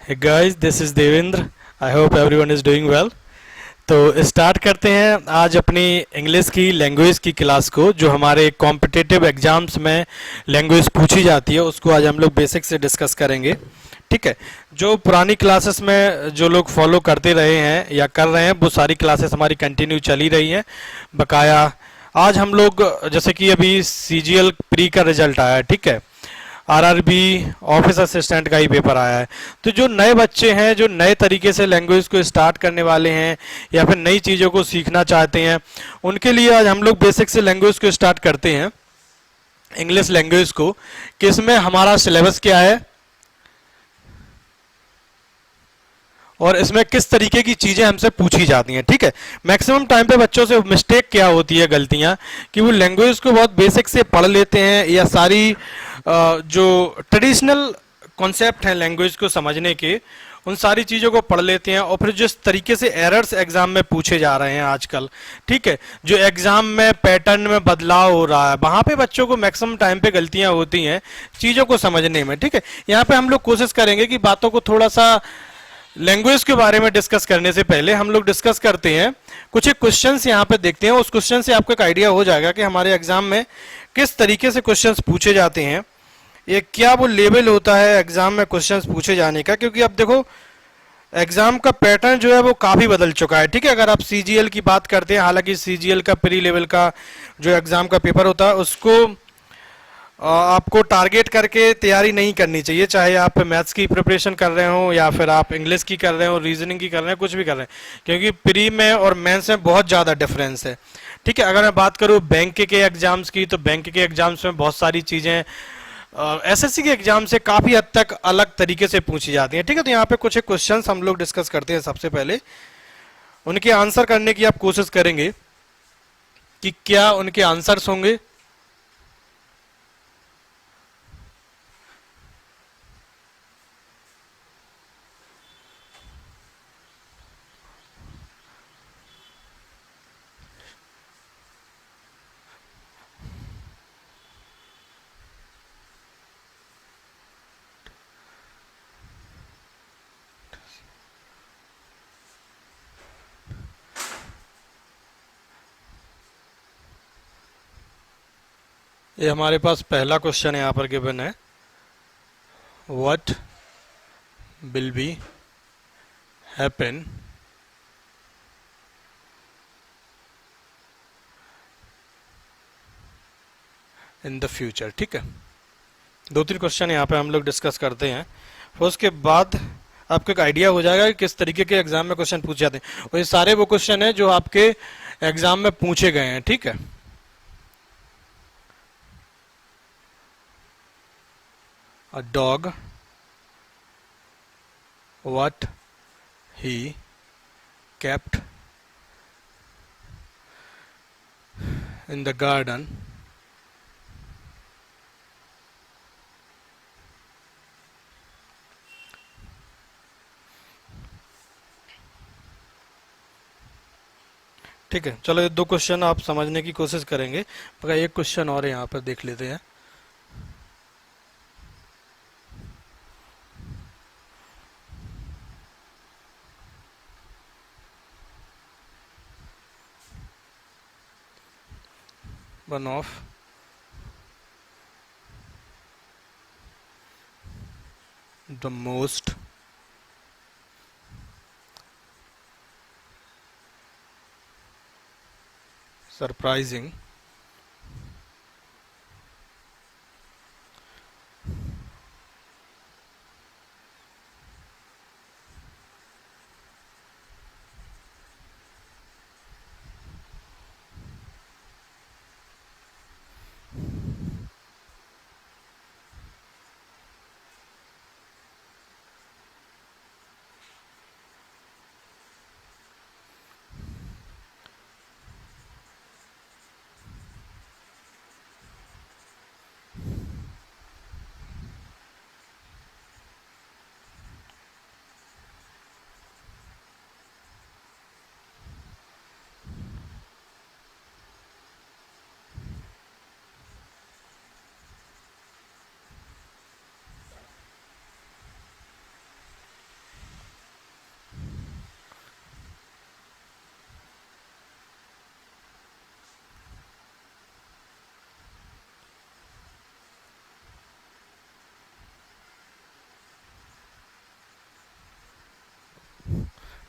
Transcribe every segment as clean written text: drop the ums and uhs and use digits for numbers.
Hey guys, this is Devendra. I hope everyone is doing well. तो start करते हैं आज अपनी इंग्लिश की लैंग्वेज की क्लास को, जो हमारे कॉम्पिटिटिव एग्जाम्स में लैंग्वेज पूछी जाती है उसको आज हम लोग बेसिक से डिस्कस करेंगे. ठीक है. जो पुरानी क्लासेस में जो लोग फॉलो करते रहे हैं या कर रहे हैं वो सारी क्लासेस हमारी कंटिन्यू चली रही हैं बकाया. आज हम लोग जैसे कि अभी सीजीएल प्री का रिजल्ट आया है. ठीक है. आरआरबी ऑफिस असिस्टेंट का ही पेपर आया है. तो जो नए बच्चे हैं जो नए तरीके से लैंग्वेज को स्टार्ट करने वाले हैं या फिर नई चीज़ों को सीखना चाहते हैं, उनके लिए आज हम लोग बेसिक से लैंग्वेज को स्टार्ट करते हैं, इंग्लिश लैंग्वेज को. कि इसमें हमारा सिलेबस क्या है और इसमें किस तरीके की चीज़ें हमसे पूछी जाती हैं. ठीक है. मैक्सिमम टाइम पे बच्चों से मिस्टेक क्या होती है, गलतियां, कि वो लैंग्वेज को बहुत बेसिक से पढ़ लेते हैं या सारी जो ट्रेडिशनल कॉन्सेप्ट हैं लैंग्वेज को समझने के, उन सारी चीज़ों को पढ़ लेते हैं और फिर जिस तरीके से एरर्स एग्जाम में पूछे जा रहे हैं आजकल, ठीक है, जो एग्जाम में पैटर्न में बदलाव हो रहा है, वहां पे बच्चों को मैक्सिमम टाइम पे गलतियां होती हैं चीज़ों को समझने में. ठीक है. यहाँ पे हम लोग कोशिश करेंगे कि बातों को थोड़ा सा लैंग्वेज के बारे में डिस्कस करने से पहले हम लोग डिस्कस करते हैं, कुछ एक क्वेश्चंस यहाँ पे देखते हैं. उस क्वेश्चन से आपको एक आइडिया हो जाएगा कि हमारे एग्जाम में किस तरीके से क्वेश्चंस पूछे जाते हैं, ये क्या वो लेवल होता है एग्जाम में क्वेश्चंस पूछे जाने का. क्योंकि अब देखो एग्जाम का पैटर्न जो है वो काफी बदल चुका है. ठीक है. अगर आप सीजीएल की बात करते हैं, हालांकि सीजीएल का प्री लेवल का जो एग्जाम का पेपर होता है उसको आपको टारगेट करके तैयारी नहीं करनी चाहिए, चाहे आप मैथ्स की प्रिपरेशन कर रहे हो या फिर आप इंग्लिश की कर रहे हो, रीजनिंग की कर रहे हो, कुछ भी कर रहे हैं, क्योंकि प्री में और मेंस में बहुत ज़्यादा डिफरेंस है. ठीक है. अगर मैं बात करूँ बैंक के एग्जाम्स की, तो बैंक के एग्जाम्स में बहुत सारी चीज़ें एसएससी के एग्जाम से काफ़ी हद तक अलग तरीके से पूछी जाती हैं. ठीक है. तो यहाँ पे कुछ एक क्वेश्चंस हम लोग डिस्कस करते हैं. सबसे पहले उनके आंसर करने की आप कोशिश करेंगे कि क्या उनके आंसर्स होंगे. ये हमारे पास पहला क्वेश्चन यहाँ पर गिवन है. What will be happen in the future. ठीक है. दो तीन क्वेश्चन यहाँ पे हम लोग डिस्कस करते हैं, फिर उसके बाद आपको एक आइडिया हो जाएगा कि किस तरीके के एग्जाम में क्वेश्चन पूछे जाते हैं. और ये सारे वो क्वेश्चन हैं जो आपके एग्जाम में पूछे गए हैं. ठीक है. A dog what he kept in the garden ठीक है. चलो ये दो क्वेश्चन आप समझने की कोशिश करेंगे, मगर एक क्वेश्चन और यहाँ पर देख लेते हैं. One of the most surprising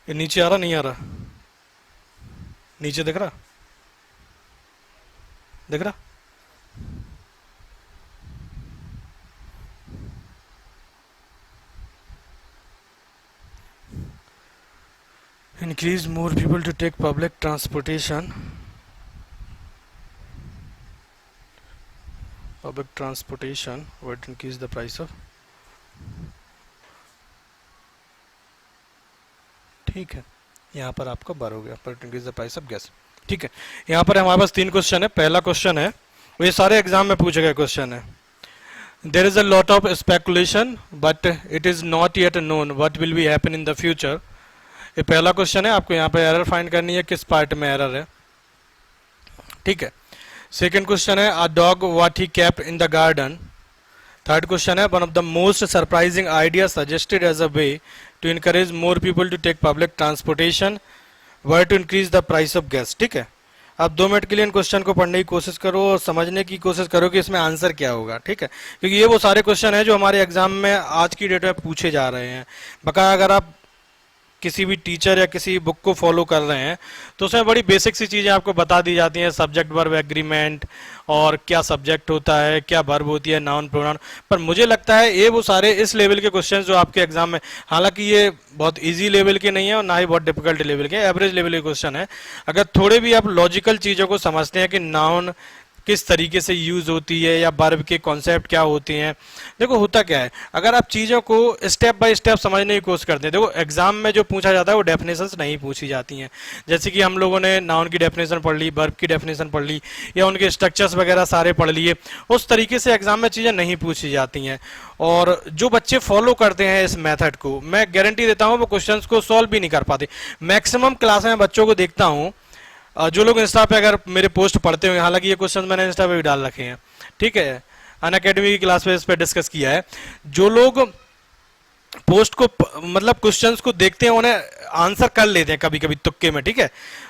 ये नीचे आ रहा नहीं आ रहा? नीचे दिख रहा? दिख रहा? increase more people to take public transportation. Public transportation would increase the price of. ठीक है, यहाँ पर आपका बार हो गया, पर increase the price of gas. ठीक है, यहाँ पर हमारे पास 3 क्वेश्चन है। पहला क्वेश्चन है, ये सारे एग्जाम में पूछे गए क्वेश्चन है। There is a lot of speculation but it is not yet known what will be happen in the future. ये पहला क्वेश्चन है, आपको यहाँ पे एरर फाइंड करनी है, किस पार्ट में एरर है। ठीक है, सेकेंड क्वेश्चन है, a dog what he kept in the garden. Third question है, one of the most surprising idea suggested as a way to encourage more people to take public transportation was to increase the price of gas. ठीक है, अब 2 minute के लिए इन question को पढ़ने की कोशिश करो और समझने की कोशिश करो कि इसमें आंसर क्या होगा। ठीक है, क्योंकि ये वो सारे क्वेश्चन है जो हमारे एग्जाम में आज की डेट में पूछे जा रहे हैं। बकाया अगर आप किसी भी टीचर या किसी बुक को फॉलो कर रहे हैं तो उसमें बड़ी बेसिक सी चीज़ें आपको बता दी जाती हैं, सब्जेक्ट वर्ब एग्रीमेंट और क्या सब्जेक्ट होता है, क्या वर्ब होती है, नाउन प्रोनाउन। पर मुझे लगता है ये वो सारे इस लेवल के क्वेश्चन जो आपके एग्जाम में, हालांकि ये बहुत इजी लेवल के नहीं है और ना ही बहुत डिफिकल्ट लेवल के, एवरेज लेवल के क्वेश्चन है। अगर थोड़े भी आप लॉजिकल चीज़ों को समझते हैं कि नाउन किस तरीके से यूज होती है या वर्ब के कॉन्सेप्ट क्या होते हैं। देखो होता क्या है, अगर आप चीज़ों को स्टेप बाय स्टेप समझने की कोशिश करते हैं, देखो एग्जाम में जो पूछा जाता है वो डेफिनेशंस नहीं पूछी जाती हैं। जैसे कि हम लोगों ने नाउन की डेफिनेशन पढ़ ली, वर्ब की डेफिनेशन पढ़ ली या उनके स्ट्रक्चर्स वगैरह सारे पढ़ लिए, उस तरीके से एग्जाम में चीज़ें नहीं पूछी जाती हैं। और जो बच्चे फॉलो करते हैं इस मेथड को, मैं गारंटी देता हूँ वो क्वेश्चन को सॉल्व भी नहीं कर पाते। मैक्सिमम क्लास में बच्चों को देखता हूँ, जो लोग इंस्टा पे अगर मेरे पोस्ट पढ़ते होंगे, हालांकि ये क्वेश्चन मैंने इंस्टा पे भी डाल रखे हैं, ठीक है, अनअकैडमी की क्लास पे इस पे डिस्कस किया है। जो लोग पोस्ट को मतलब क्वेश्चंस को देखते हैं उन्हें आंसर कर लेते हैं कभी कभी तुक्के में, ठीक है,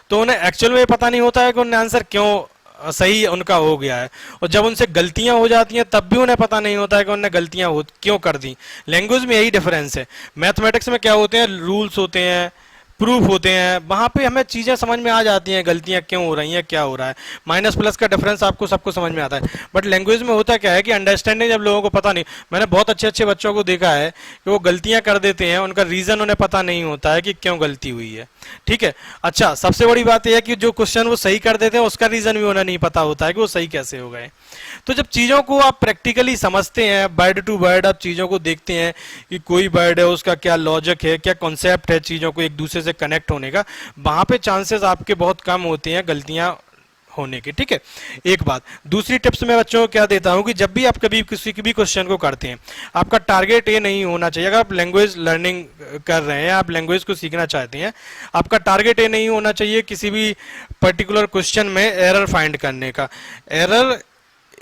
तो उन्हें एक्चुअल में पता नहीं होता है कि उन्हें आंसर क्यों सही उनका हो गया है, और जब उनसे गलतियां हो जाती हैं तब भी उन्हें पता नहीं होता है कि उन्हें गलतियां क्यों कर दी। लैंग्वेज में यही डिफरेंस है। मैथमेटिक्स में क्या होते हैं, रूल्स होते हैं, प्रूफ होते हैं, वहां पे हमें चीजें समझ में आ जाती हैं, गलतियां क्यों हो रही हैं, क्या हो रहा है, माइनस प्लस का डिफरेंस आपको सबको समझ में आता है। बट लैंग्वेज में होता क्या है कि अंडरस्टैंडिंग जब लोगों को पता नहीं, मैंने बहुत अच्छे अच्छे बच्चों को देखा है कि वो गलतियां कर देते हैं, उनका रीजन उन्हें पता नहीं होता है कि क्यों गलती हुई है। ठीक है, अच्छा सबसे बड़ी बात यह है कि जो क्वेश्चन वो सही कर देते हैं उसका रीजन भी उन्हें नहीं पता होता है कि वो सही कैसे हो गए। तो जब चीजों को आप प्रैक्टिकली समझते हैं, वर्ड टू वर्ड आप चीजों को देखते हैं कि कोई वर्ड है उसका क्या लॉजिक है, क्या कॉन्सेप्ट है चीजों को एक दूसरे से कनेक्ट होने का, वहां पे चांसेस आपके बहुत कम होते हैं गलतियां होने के। ठीक है, एक बात। दूसरी टिप्स मैं बच्चों को क्या देता हूं कि जब भी आप कभी किसी भी क्वेश्चन को करते हैं, आपका टारगेट ये नहीं होना चाहिए, अगर आप लैंग्वेज लर्निंग कर रहे हैं, आप लैंग्वेज को सीखना चाहते हैं, आपका टारगेट ये नहीं होना चाहिए किसी भी पर्टिकुलर क्वेश्चन में एरर फाइंड करने का। एरर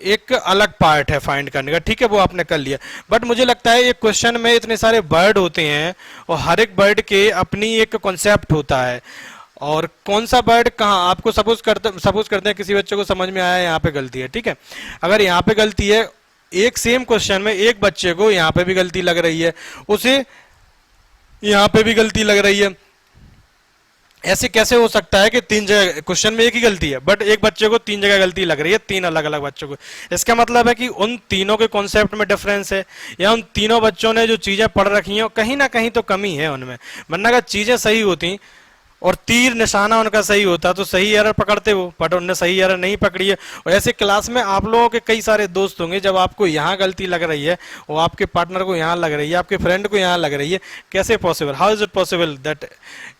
एक अलग पार्ट है फाइंड करने का, ठीक है, वो आपने कर लिया। बट मुझे लगता है एक क्वेश्चन में इतने सारे वर्ड होते हैं और हर एक वर्ड के अपनी एक कॉन्सेप्ट होता है, और कौन सा वर्ड कहाँ आपको सपोज करते हैं किसी बच्चे को समझ में आया यहाँ पे गलती है, ठीक है, अगर यहाँ पे गलती है, एक सेम क्वेश्चन में एक बच्चे को यहाँ पे भी गलती लग रही है, उसे यहाँ पे भी गलती लग रही है, ऐसे कैसे हो सकता है कि 3 जगह क्वेश्चन में एक ही गलती है बट एक बच्चे को 3 जगह गलती लग रही है, 3 अलग अलग बच्चों को? इसका मतलब है कि उन तीनों के कॉन्सेप्ट में डिफरेंस है, या उन तीनों बच्चों ने जो चीजें पढ़ रखी हैं कहीं ना कहीं तो कमी है उनमें। वरना अगर चीजें सही होती और तीर निशाना उनका सही होता तो सही एरर पकड़ते वो, बट उन्होंने सही एरर नहीं पकड़ी है। और ऐसे क्लास में आप लोगों के कई सारे दोस्त होंगे, जब आपको यहाँ गलती लग रही है और आपके पार्टनर को यहाँ लग रही है, आपके फ्रेंड को यहाँ लग रही है, कैसे possible, how is it possible that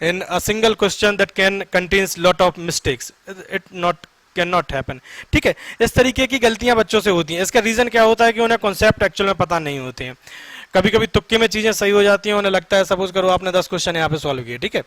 in a single question that can contains lot of mistakes, it not can not happen. ठीक है, इस तरीके की गलतियां बच्चों से होती हैं। इसका रीजन क्या होता है कि उन्हें कॉन्सेप्ट एक्चुअल में पता नहीं होते हैं। कभी कभी तुक्के में चीजें सही हो जाती हैं, उन्हें लगता है, सपोज करो आपने 10 क्वेश्चन यहाँ पे सॉल्व किए, ठीक है,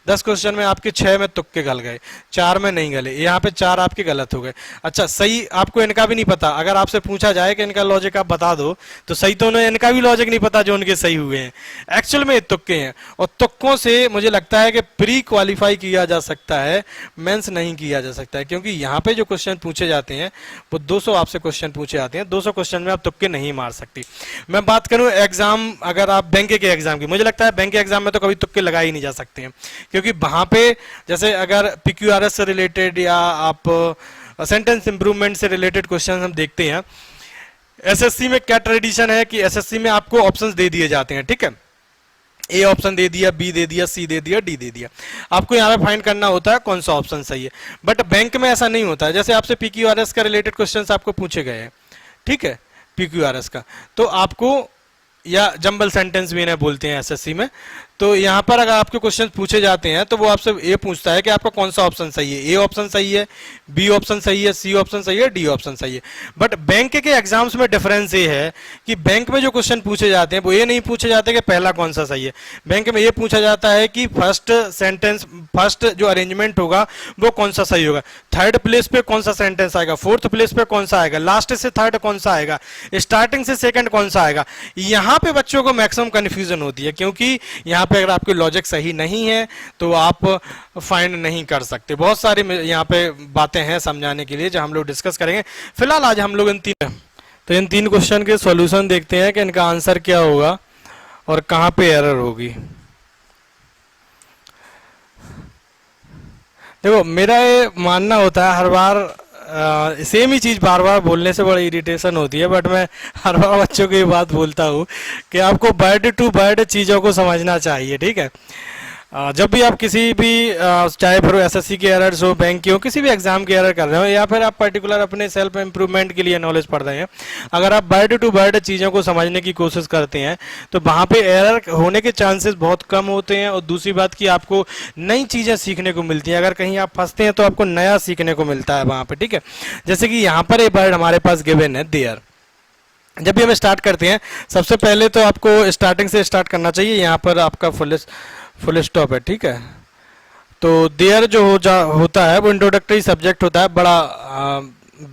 10 क्वेश्चन में आपके 6 में तुक्के गल गए, 4 में नहीं गले, यहाँ पे 4 आपके गलत हो गए। अच्छा, सही आपको इनका भी नहीं पता, अगर आपसे पूछा जाए कि इनका लॉजिक आप बता दो तो सही तो उन्हें इनका भी लॉजिक नहीं पता जो उनके सही हुए हैं, एक्चुअल में तुक्के हैं। और तुक्कों से मुझे लगता है कि प्री क्वालिफाई किया जा सकता है, मेंस नहीं किया जा सकता है, क्योंकि यहाँ पे जो क्वेश्चन पूछे जाते हैं वो 200 आपसे क्वेश्चन पूछे जाते हैं, 200 क्वेश्चन में आप तुक्के नहीं मार सकती। मैं बात करूं एग्जाम, अगर आप बैंक के एग्जाम की, मुझे लगता है बैंक के एग्जाम में तो कभी तुक्के लगा ही नहीं जा सकते हैं, क्योंकि वहां पे जैसे अगर PQRS से रिलेटेड या आप सेंटेंस इंप्रूवमेंट से रिलेटेड क्वेश्चन हम देखते हैं, एसएससी में क्या ट्रेडिशन है कि एसएससी में आपको ऑप्शंस दे दिए जाते हैं, ठीक है, ए ऑप्शन दे दिया, बी दे दिया, सी दे दिया, डी दे दिया, आपको यहाँ पे फाइंड करना होता है कौन सा ऑप्शन सही है। बट बैंक में ऐसा नहीं होता है, जैसे आपसे PQRS का रिलेटेड क्वेश्चंस आपको पूछे गए हैं, ठीक है, PQRS का, तो आपको, या जंबल सेंटेंस भी इन्हें बोलते हैं एसएससी में, तो यहाँ पर अगर आपके क्वेश्चन पूछे जाते हैं तो वो आपसे ये पूछता है कि आपका कौन सा ऑप्शन सही है, ए ऑप्शन सही है, बी ऑप्शन सही है, सी ऑप्शन सही है, डी ऑप्शन सही है। बट बैंक के एग्जाम्स में डिफरेंस ये है कि बैंक में जो क्वेश्चन पूछे जाते हैं वो ये नहीं पूछे जाते कि पहला कौन सा सही है, बैंक में ये पूछा जाता है कि फर्स्ट सेंटेंस, फर्स्ट जो अरेंजमेंट होगा वो कौन सा सही होगा, थर्ड प्लेस पे कौन सा सेंटेंस आएगा, फोर्थ प्लेस पे कौन सा आएगा, लास्ट से थर्ड कौन सा आएगा, स्टार्टिंग से सेकंड कौन सा आएगा। यहाँ पे बच्चों को मैक्सिमम कंफ्यूजन होती है, क्योंकि यहाँ पे अगर आपकी लॉजिक सही नहीं है तो आप फाइंड नहीं कर सकते। बहुत सारी यहाँ पे बातें हैं समझाने के लिए जो हम लोग डिस्कस करेंगे। फिलहाल आज हम लोग इन तीन क्वेश्चन के सॉल्यूशन देखते हैं कि इनका आंसर क्या होगा और कहाँ पे एरर होगी। देखो, मेरा ये मानना होता है, हर बार सेम ही चीज़ बार बार बोलने से बड़ी इरिटेशन होती है, बट मैं हर बार बच्चों को ये बात बोलता हूँ कि आपको वर्ड टू वर्ड चीज़ों को समझना चाहिए, ठीक है। जब भी आप किसी भी चाहे फिर एसएससी के एरर्स हो, बैंक की हो, किसी भी एग्जाम के एरर कर रहे हो, या फिर आप पर्टिकुलर अपने सेल्फ इंप्रूवमेंट के लिए नॉलेज पढ़ रहे हैं, अगर आप वर्ड टू वर्ड चीज़ों को समझने की कोशिश करते हैं तो वहाँ पे एरर होने के चांसेस बहुत कम होते हैं। और दूसरी बात कि आपको नई चीज़ें सीखने को मिलती हैं, अगर कहीं आप फंसते हैं तो आपको नया सीखने को मिलता है वहाँ पर, ठीक है। जैसे कि यहाँ पर एक वर्ड हमारे पास गिवन है, देयर। जब भी हम स्टार्ट करते हैं सबसे पहले तो आपको स्टार्टिंग से स्टार्ट करना चाहिए। यहाँ पर आपका फुल स्टॉप है, ठीक है। तो देयर जो होता है वो इंट्रोडक्टरी सब्जेक्ट होता है, बड़ा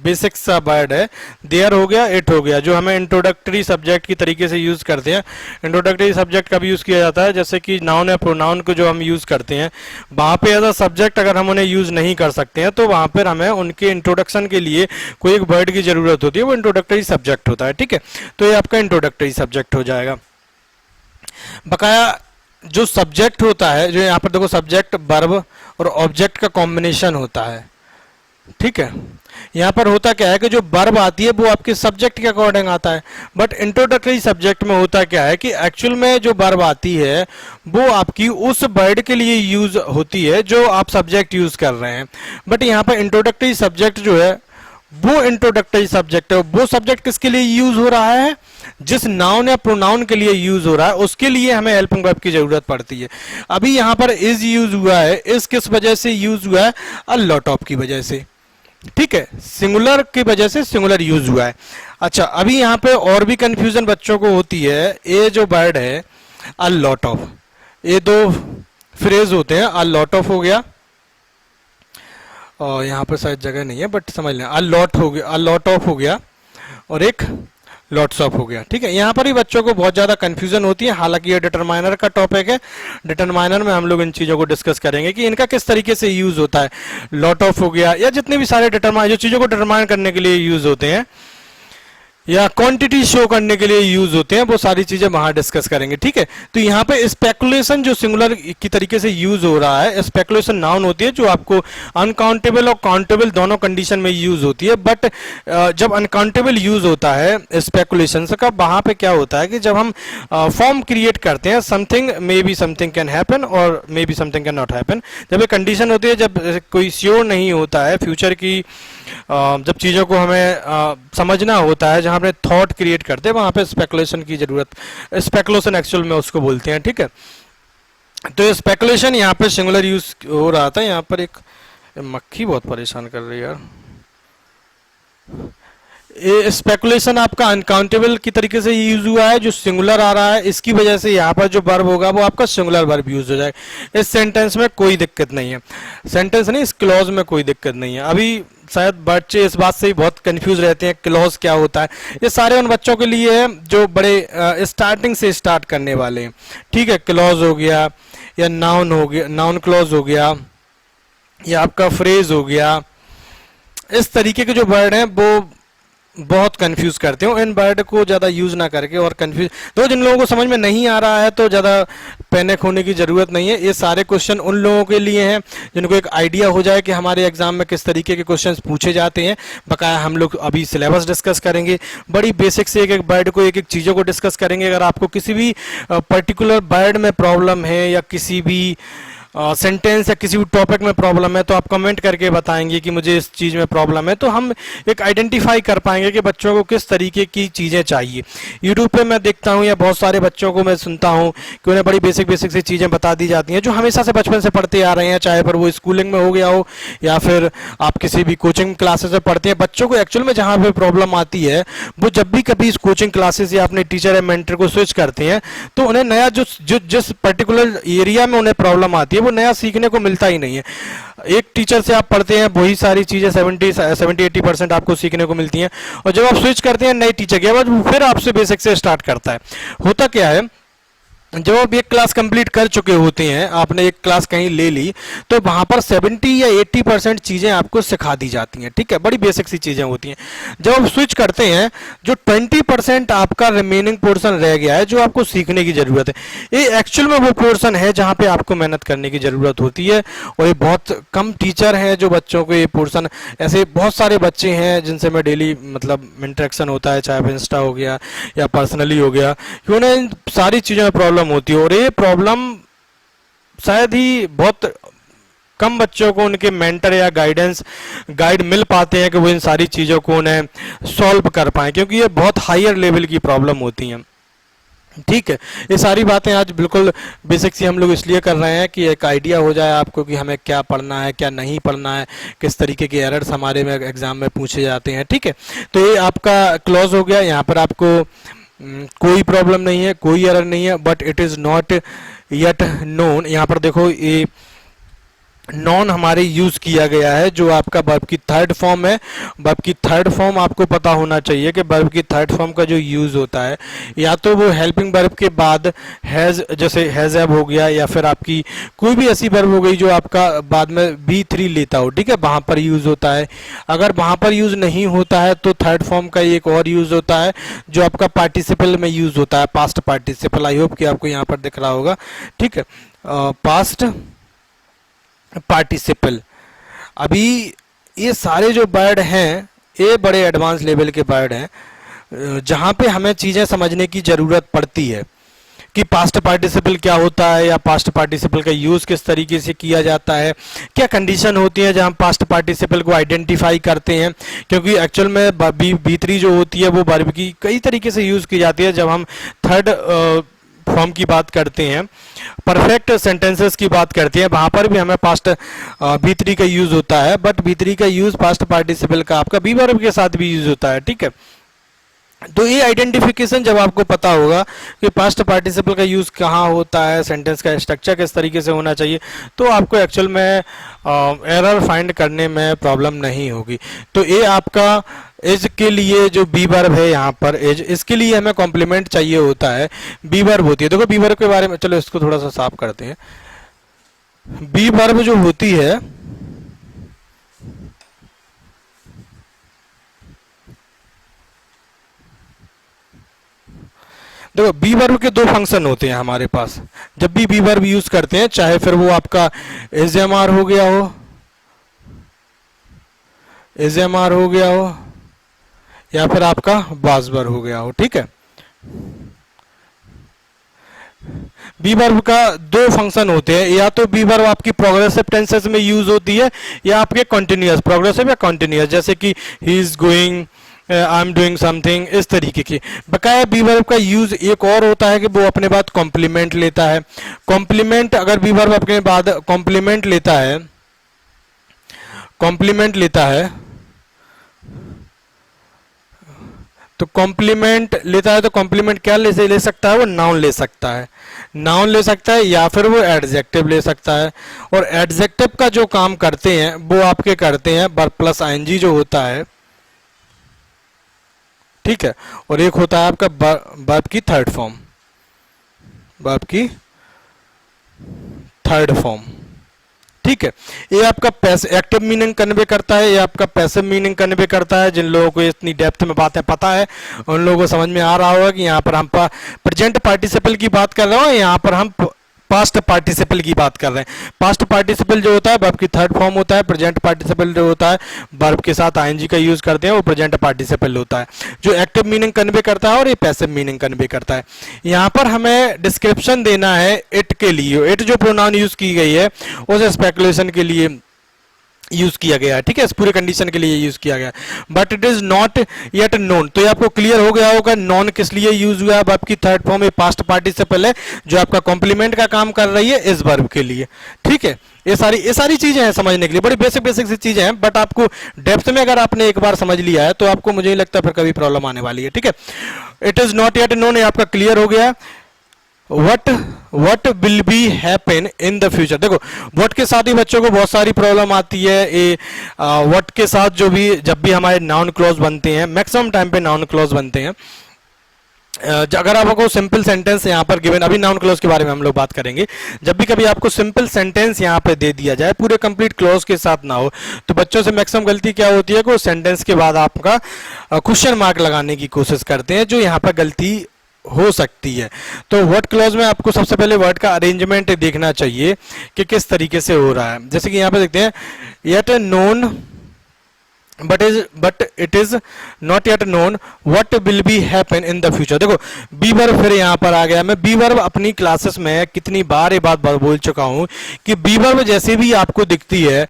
बेसिक सा वर्ड है। देयर हो गया, इट हो गया, जो हमें इंट्रोडक्टरी सब्जेक्ट की तरीके से यूज़ करते हैं। इंट्रोडक्टरी सब्जेक्ट कब यूज़ किया जाता है, जैसे कि नाउन या प्रोनाउन को जो हम यूज़ करते हैं, वहाँ पे एज अ सब्जेक्ट अगर हम उन्हें यूज़ नहीं कर सकते हैं तो वहाँ पर हमें उनके इंट्रोडक्शन के लिए कोई एक वर्ड की ज़रूरत होती है, वो इंट्रोडक्टरी सब्जेक्ट होता है, ठीक है। तो ये आपका इंट्रोडक्टरी सब्जेक्ट हो जाएगा। बकाया जो सब्जेक्ट होता है, जो यहाँ पर देखो सब्जेक्ट, वर्ब और ऑब्जेक्ट का कॉम्बिनेशन होता है, ठीक है। यहाँ पर होता क्या है कि जो वर्ब आती है वो आपके सब्जेक्ट के अकॉर्डिंग आता है, बट इंट्रोडक्टरी सब्जेक्ट में होता क्या है कि एक्चुअल में जो वर्ब आती है वो आपकी उस वर्ड के लिए यूज होती है जो आप सब्जेक्ट यूज कर रहे हैं। बट यहाँ पर इंट्रोडक्टरी सब्जेक्ट जो है वो इंट्रोडक्टरी सब्जेक्ट है, वो सब्जेक्ट किसके लिए यूज हो रहा है, जिस नाउन या प्रोनाउन के लिए यूज हो रहा है उसके लिए हमें हेल्पिंग वर्ब की जरूरत पड़ती है। अभी यहाँ पर इज यूज हुआ है, इज किस वजह से यूज हुआ है, अ लॉट ऑफ की वजह से, ठीक है, सिंगुलर की वजह से सिंगुलर यूज हुआ है। अच्छा, अभी यहाँ पे और भी कंफ्यूजन बच्चों को होती है। ये जो वर्ड है अ लॉट ऑफ, ये दो फ्रेज होते हैं, अ लॉट ऑफ हो गया और यहाँ पर शायद जगह नहीं है बट समझ लें, अ लॉट हो गया, अ लॉट ऑफ हो गया और एक लॉट्स ऑफ हो गया, ठीक है। यहाँ पर ही बच्चों को बहुत ज़्यादा कंफ्यूजन होती है, हालांकि ये डिटरमाइनर का टॉपिक है। डिटरमाइनर में हम लोग इन चीज़ों को डिस्कस करेंगे कि इनका किस तरीके से यूज़ होता है। लॉट ऑफ हो गया या जितने भी सारे डिटरमाइन जो चीज़ों को डिटरमाइन करने के लिए यूज़ होते हैं या क्वांटिटी शो करने के लिए यूज होते हैं, वो सारी चीजें वहां डिस्कस करेंगे, ठीक है। तो यहाँ पे स्पेकुलेशन जो सिंगुलर की तरीके से यूज हो रहा है, स्पेकुलेशन नाउन होती है जो आपको अनकाउंटेबल और काउंटेबल दोनों कंडीशन में यूज होती है। बट जब अनकाउंटेबल यूज होता है स्पेकुलेशन का, वहां पे क्या होता है कि जब हम फॉर्म क्रिएट करते हैं, something may be something can happen और may be something can not happen, जब एक कंडीशन होती है, जब कोई श्योर नहीं होता है फ्यूचर की, जब चीज़ों को हमें समझना होता है, जहाँ पे थॉट क्रिएट करते हैं, वहाँ पे स्पेकुलेशन की जरूरत, स्पेकुलेशन एक्चुअल में उसको बोलते हैं, ठीक है। तो स्पेकुलेशन यहाँ पे सिंगुलर यूज हो रहा था। यहाँ पर एक मक्खी बहुत परेशान कर रही है यार। ये स्पेकुलेशन आपका अनकाउंटेबल की तरीके से यूज हुआ है, जो सिंगुलर आ रहा है, इसकी वजह से यहाँ पर जो वर्ब होगा वो आपका सिंगुलर वर्ब यूज हो जाएगा। इस सेंटेंस में कोई दिक्कत नहीं है, सेंटेंस नहीं, इस क्लॉज में कोई दिक्कत नहीं है। अभी शायद बच्चे इस बात से ही बहुत कंफ्यूज रहते हैं, क्लॉज क्या होता है। ये सारे उन बच्चों के लिए है जो बड़े स्टार्टिंग से स्टार्ट करने वाले हैं, ठीक है। क्लॉज हो गया या नाउन हो गया, नाउन क्लॉज हो गया या आपका फ्रेज हो गया, इस तरीके के जो वर्ड हैं वो बहुत कंफ्यूज करते हो। इन वर्ड को ज़्यादा यूज ना करके और कंफ्यूज, तो जिन लोगों को समझ में नहीं आ रहा है तो ज़्यादा पैनिक होने की ज़रूरत नहीं है। ये सारे क्वेश्चन उन लोगों के लिए हैं जिनको एक आइडिया हो जाए कि हमारे एग्जाम में किस तरीके के क्वेश्चंस पूछे जाते हैं। बकाया हम लोग अभी सिलेबस डिस्कस करेंगे, बड़ी बेसिक से एक एक वर्ड को, एक एक चीज़ों को डिस्कस करेंगे। अगर आपको किसी भी पर्टिकुलर वर्ड में प्रॉब्लम है या किसी भी सेंटेंस या किसी भी टॉपिक में प्रॉब्लम है तो आप कमेंट करके बताएंगे कि मुझे इस चीज़ में प्रॉब्लम है, तो हम एक आइडेंटिफाई कर पाएंगे कि बच्चों को किस तरीके की चीज़ें चाहिए। यूट्यूब पे मैं देखता हूँ या बहुत सारे बच्चों को मैं सुनता हूँ कि उन्हें बड़ी बेसिक बेसिक सी चीज़ें बता दी जाती हैं जो हमेशा से बचपन से पढ़ते आ रहे हैं, चाहे पर वो स्कूलिंग में हो गया हो या फिर आप किसी भी कोचिंग क्लासेस में पढ़ते हैं। बच्चों को एक्चुअल में जहाँ पे प्रॉब्लम आती है वो जब भी कभी इस कोचिंग क्लासेस या अपने टीचर या मेंटर को स्विच करते हैं तो उन्हें नया जिस पर्टिकुलर एरिया में उन्हें प्रॉब्लम आती है वो नया सीखने को मिलता ही नहीं है। एक टीचर से आप पढ़ते हैं वही सारी चीजें 70-80% आपको सीखने को मिलती हैं, और जब आप स्विच करते हैं नए टीचर के बाद फिर आपसे बेसिक से स्टार्ट करता है। होता क्या है, जब आप एक क्लास कंप्लीट कर चुके होते हैं, आपने एक क्लास कहीं ले ली तो वहां पर 70 या 80% चीजें आपको सिखा दी जाती हैं, ठीक है, बड़ी बेसिक सी चीजें होती हैं। जब आप स्विच करते हैं जो 20% आपका रिमेनिंग पोर्शन रह गया है जो आपको सीखने की जरूरत है, ये एक्चुअल में वो पोर्शन है जहां पे आपको मेहनत करने की जरूरत होती है। और ये बहुत कम टीचर हैं जो बच्चों को ये पोर्शन, ऐसे बहुत सारे बच्चे हैं जिनसे मैं डेली मतलब इंटरेक्शन होता है, चाहे इंस्टा हो गया या पर्सनली हो गया, कि उन्हें इन सारी चीजों में प्रॉब्लम होती है। और ये प्रॉब्लम शायद ही बहुत कम बच्चों को उनके मेंटर या गाइड मिल पाते हैं कि वो इन सारी चीज़ों को उन्हें सॉल्व कर पाएं, क्योंकि ये बहुत हायर लेवल की प्रॉब्लम होती हैं। ठीक है, ये सारी बातें आज बिल्कुल बेसिक सी हम लोग इसलिए कर रहे हैं कि एक आइडिया हो जाए आपको कि हमें क्या पढ़ना है क्या नहीं पढ़ना है, किस तरीके के एरर्स हमारे में एग्जाम में पूछे जाते हैं। ठीक है, तो ये आपका क्लोज हो गया। यहाँ पर आपको कोई प्रॉब्लम नहीं है, कोई एरर नहीं है, but it is not yet known. यहाँ पर देखो ये नॉन हमारे यूज किया गया है जो आपका वर्ब की थर्ड फॉर्म है। वर्ब की थर्ड फॉर्म आपको पता होना चाहिए कि वर्ब की थर्ड फॉर्म का जो यूज होता है या तो वो हेल्पिंग वर्ब के बाद हैज, जैसे हैज हैव हो गया, या फिर आपकी कोई भी ऐसी वर्ब हो गई जो आपका बाद में V3 लेता हो, ठीक है, वहां पर यूज होता है। अगर वहां पर यूज नहीं होता है तो थर्ड फॉर्म का एक और यूज होता है जो आपका पार्टिसिपल में यूज होता है, पास्ट पार्टिसिपल। आई होप कि आपको यहाँ पर दिख रहा होगा, ठीक है, पास्ट पार्टिसिपल। अभी ये सारे जो वर्ड हैं ये बड़े एडवांस लेवल के वर्ड हैं जहां पे हमें चीजें समझने की जरूरत पड़ती है कि पास्ट पार्टिसिपल क्या होता है या पास्ट पार्टिसिपल का यूज किस तरीके से किया जाता है, क्या कंडीशन होती है जहां पास्ट पार्टिसिपल को आइडेंटिफाई करते हैं। क्योंकि एक्चुअल में B3 जो होती है वो वर्ब की कई तरीके से यूज की जाती है। जब हम थर्ड फॉर्म की बात करते हैं, परफेक्ट सेंटेंसेस की बात करते हैं, वहां पर भी हमें पास्ट B3 का यूज होता है, बट B3 का यूज पास्ट पार्टिसिपल का आपका बी वर्ब के साथ भी यूज होता है। ठीक है, तो ये आइडेंटिफिकेशन जब आपको पता होगा कि पास्ट पार्टिसिपल का यूज कहाँ होता है, सेंटेंस का स्ट्रक्चर किस तरीके से होना चाहिए, तो आपको एक्चुअल में एरर फाइंड करने में प्रॉब्लम नहीं होगी। तो ये आपका एज के लिए जो बी वर्ब है यहाँ पर एज, इसके लिए हमें कॉम्प्लीमेंट चाहिए होता है, बी वर्ब होती है। देखो बी वर्ब के बारे में, चलो इसको थोड़ा सा साफ करते हैं। बी वर्ब जो होती है देखो, बी वर्ब के दो फंक्शन होते हैं हमारे पास। जब भी बी वर्ब यूज करते हैं, चाहे फिर वो आपका एजएमआर हो गया हो, एजएमआर हो गया हो, या फिर आपका वाजवर हो गया हो, ठीक है। बी वर्ब का दो फंक्शन होते हैं, या तो बी वर्ब आपकी प्रोग्रेसिव टेंसेस में यूज होती है या आपके कॉन्टिन्यूअस, प्रोग्रेसिव या कॉन्टिन्यूअस, जैसे कि he is going, I am doing something, इस तरीके की। बकाया बी वर्ब का यूज एक और होता है कि वो अपने बाद कॉम्प्लीमेंट लेता है। कॉम्प्लीमेंट, अगर बी वर्ब अपने बाद कॉम्प्लीमेंट लेता है, कॉम्प्लीमेंट लेता है तो कॉम्प्लीमेंट लेता है तो कॉम्प्लीमेंट क्या ले सकता है, वो नाउन ले सकता है, नाउन ले सकता है, या फिर वो एडजेक्टिव ले सकता है। और एडजेक्टिव का जो काम करते हैं वो आपके करते हैं वर्ब प्लस आईएनजी जो होता है, ठीक है। और एक होता है आपका वर्ब की थर्ड फॉर्म, वर्ब की थर्ड फॉर्म, ठीक है। ये आपका एक्टिव मीनिंग कन्वे करता है, ये आपका पैसिव मीनिंग कन्वे करता है। जिन लोगों को इतनी डेप्थ में बातें पता है उन लोगों को समझ में आ रहा होगा कि यहाँ पर हम प्रेजेंट पार्टिसिपल की बात कर रहे हो, यहाँ पर हम पास्ट पार्टिसिपल की बात कर रहे हैं। पास्ट पार्टिसिपल जो होता है वर्ब की थर्ड फॉर्म होता है। प्रेजेंट पार्टिसिपल जो होता है वर्ब के साथ आईएनजी का यूज करते हैं, वो प्रेजेंट पार्टिसिपल होता है जो एक्टिव मीनिंग कन्वे करता है और ये पैसिव मीनिंग कन्वे करता है। यहाँ पर हमें डिस्क्रिप्शन देना है इट के लिए। इट जो प्रोनाउन यूज की गई है उस स्पेकुलेशन के लिए यूज किया गया है, ठीक है, इस पूरे कंडीशन के लिए यूज किया गया। But it is not yet known, तो ये आपको क्लियर हो गया होगा नॉन किस लिए यूज हुआ है। अब आपकी थर्ड फॉर्म में पास्ट पार्टिसिपल है जो आपका कॉम्प्लीमेंट का काम कर रही है इस वर्ब के लिए, ठीक है। ये सारी चीजें हैं समझने के लिए, बड़ी बेसिक सी चीजें हैं, बट आपको डेप्थ में अगर आपने एक बार समझ लिया है तो आपको मुझे नहीं लगता फिर कभी प्रॉब्लम आने वाली है, ठीक है। It is not yet known, ये आपका क्लियर हो गया। what will be happen in the future, देखो what के साथ ही बच्चों को बहुत सारी प्रॉब्लम आती है। ये what के साथ जब भी हमारे नाउन क्लॉज बनते हैं, मैक्सिमम टाइम पे नाउन क्लॉज बनते हैं। अगर आपको सिंपल सेंटेंस यहाँ पर गिवन, अभी नाउन क्लॉज के बारे में हम लोग बात करेंगे, जब भी कभी आपको सिंपल सेंटेंस यहाँ पे दे दिया जाए पूरे कंप्लीट क्लॉज के साथ ना हो, तो बच्चों से मैक्सिमम गलती क्या होती है कि वो सेंटेंस के बाद आपका क्वेश्चन मार्क लगाने की कोशिश करते हैं, जो यहाँ पर गलती हो सकती है। तो वर्ड क्लॉज में आपको सबसे पहले वर्ड का अरेंजमेंट देखना चाहिए कि किस तरीके से हो रहा है। जैसे कि यहाँ पे देखते हैं yet known but it is not yet known what will be happen in the future. देखो बी वर्ब फिर यहाँ पर आ गया। मैं बी वर्ब अपनी क्लासेस में कितनी बार ये बात बोल चुका हूं कि बी वर्ब जैसे भी आपको दिखती है